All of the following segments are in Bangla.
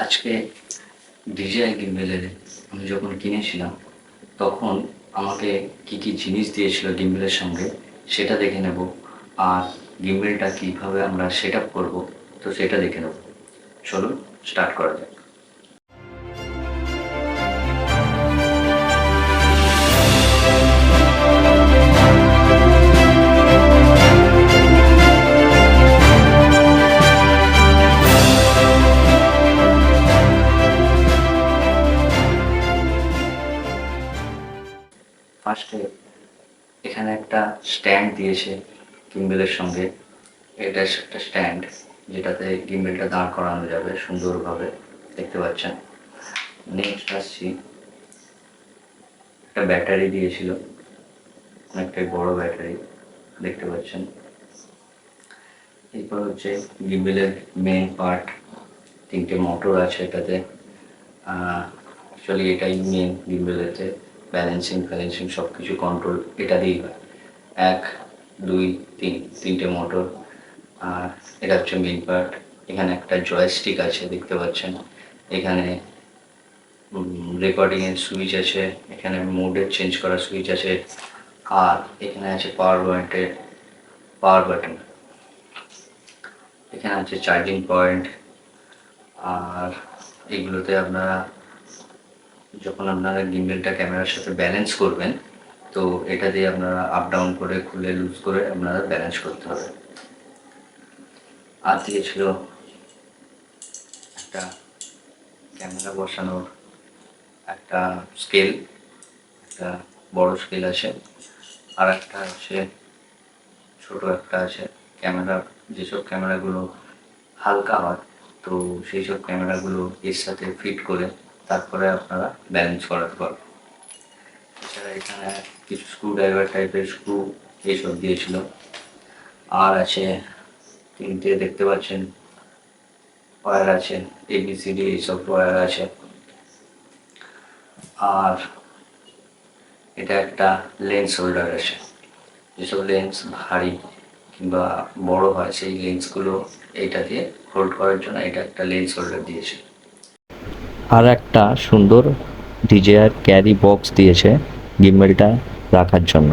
আজকে ডিজিআই গিম্বেলের আমি যখন কিনেছিলাম তখন আমাকে কি কি জিনিস দিয়েছিল গিম্বেলের সঙ্গে সেটা দেখে নেব। আর গিম্বেলটা কীভাবে আমরা সেট আপ করবো তো সেটা দেখে নেব। চলুন স্টার্ট করা যাক। ফার্স্টে এখানে একটা স্ট্যান্ড দিয়েছে গিম্বেলের সঙ্গে। এটা একটা স্ট্যান্ড যেটাতে গিম্বেলটা দাঁড় করানো যাবে সুন্দরভাবে, দেখতে পাচ্ছেন। নেক্সট আসছি, একটা ব্যাটারি দিয়েছিল, অনেকটাই বড় ব্যাটারি, দেখতে পাচ্ছেন। এরপর হচ্ছে গিম্বেলের মেন পার্ট, তিনটে মোটর আছে এটাতে। অ্যাকচুয়ালি এটাই মেন গিম্বেলেতে, ব্যালেন্সিং সব কিছু কন্ট্রোল এটা দিয়েই হয়। 1 2 3 তিনটে মোটর। আর এটা হচ্ছে মেন পার্ট। এখানে একটা জয়স্টিক আছে, দেখতে পাচ্ছেন। এখানে রেকর্ডিংয়ের সুইচ আছে, এখানে মোডের চেঞ্জ করার সুইচ আছে, আর এখানে আছে পাওয়ার বাটন। এখানে আছে চার্জিং পয়েন্ট। আর এগুলোতে আপনারা যখন আপনারা গিম্বেলটা ক্যামেরার সাথে ব্যালেন্স করবেন তো এটা দিয়ে আপনারা আপ ডাউন করে খুলে লুজ করে আপনারা ব্যালেন্স করতে হবে। আর দিয়েছিল একটা ক্যামেরা বসানোর একটা স্কেল, একটা বড় স্কেল আছে, আর একটা আছে ছোট একটা আছে। ক্যামেরা, যেসব ক্যামেরাগুলো হালকা হয় তো সেই সব ক্যামেরাগুলো এর সাথে ফিট করে তারপরে আপনারা ব্যালেন্স করাতে পারবেন। এছাড়া এখানে কিছু স্ক্রু ড্রাইভার টাইপের স্ক্রু এইসব দিয়েছিল। আর আছে তিনটে, দেখতে পাচ্ছেন, ওয়্যার আছে, ABCD এইসব ওয়্যার আছে। আর এটা একটা লেন্স হোল্ডার আছে, যেসব লেন্স ভারী কিংবা বড় হয় সেই লেন্সগুলো এইটা দিয়ে হোল্ড করার জন্য এটা একটা লেন্স হোল্ডার দিয়েছে। আর একটা সুন্দর ডিজেআর ক্যারি বক্স দিয়েছে গিম্বেলটা রাখার জন্য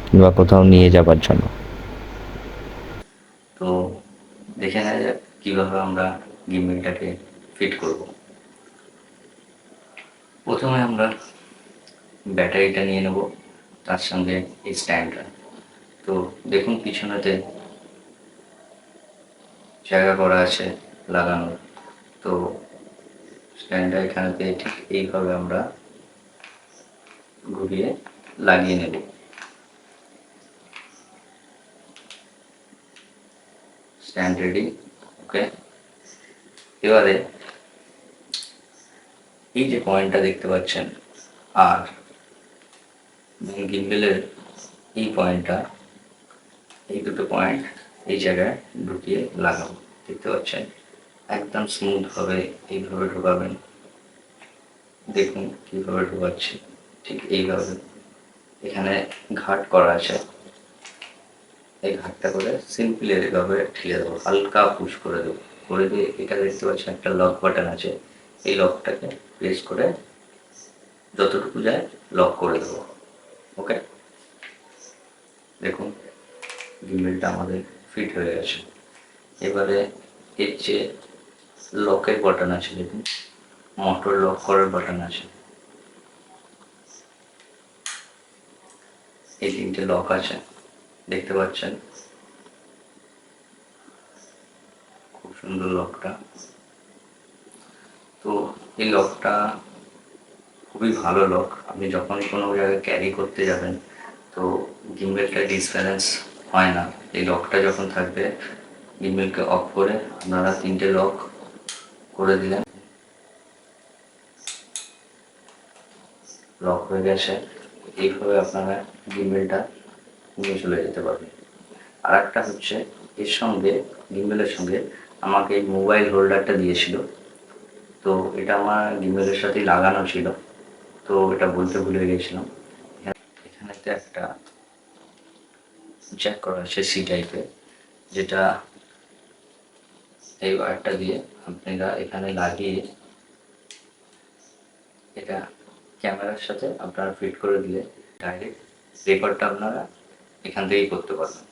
কিংবা কোথাও নিয়ে যাবার জন্য। তো দেখে নেওয়া যাক কীভাবে আমরা গিম্বেলটাকে ফিট করব। প্রথমে আমরা ব্যাটারিটা নিয়ে নেব, তার সঙ্গে এই স্ট্যান্ডটা। তো দেখুন পিছনেতে জায়গা করা আছে লাগানোর। তো স্ট্যান্ডটা এখানেতে ঠিক এইভাবে আমরা ঘুরিয়ে লাগিয়ে নেব। স্ট্যান্ড রেডি, ওকে। এবারে এই যে পয়েন্টটা দেখতে পাচ্ছেন আর গিম্বেলের এই পয়েন্টটা, এই দুটো পয়েন্ট এই জায়গায় ঢুকিয়ে লাগাবো, দেখতে পাচ্ছেন। একদম স্মুথভাবে এইভাবে ঢোকাবেন। দেখুন কীভাবে ঢোকাচ্ছি, ঠিক এইভাবে। এখানে ঘাট করা আছে, এই ঘাটটা করে সিম্পলি এইভাবে ঠেলে দেবো, হালকা পুশ করে দেবো। করে দিয়ে এটা দেখতে পাচ্ছেন একটা লক বাটন আছে, এই লকটাকে প্রেস করে যতটুকু যায় লক করে দেবো, ওকে। দেখুন গিম্বেলটা আমাদের ফিট হয়ে গেছে। এবারে এর যে লকের বাটন আছে, দেখুন মোটর লক করার বাটন আছে, এই তিনটে লক আছে, দেখতে পাচ্ছেন। খুব সুন্দর লকটা। তো এই লকটা খুবই ভালো লক। আপনি যখনই কোনো জায়গায় ক্যারি করতে যাবেন তো গিম্বেলটা ডিসব্যালেন্স হয় না। এই লকটা যখন থাকবে, গিম্বেলকে অফ করে আপনারা তিনটে লক করে দিলেন, লক হয়ে গেছে। এইভাবে আপনারা গিম্বেলটা নিয়ে চলে যেতে পারবেন। আর একটা হচ্ছে এর সঙ্গে, গিম্বেলের সঙ্গে আমাকে এই মোবাইল হোল্ডারটা দিয়েছিল। তো এটা আমার গিম্বেলের সাথেই লাগানো ছিল, তো এটা বলতে ভুলে গেছিলাম। এখানেতে একটা জ্যাক করা আছে সি টাইপের, যেটা এই ওয়্যারটা দিয়ে আপনারা এখানে লাগিয়ে এটা ক্যামেরার সাথে আপনারা ফিট করে দিলে ডাইরেক্ট রেকর্ডটা আপনারা এখান থেকেই করতে পারবেন।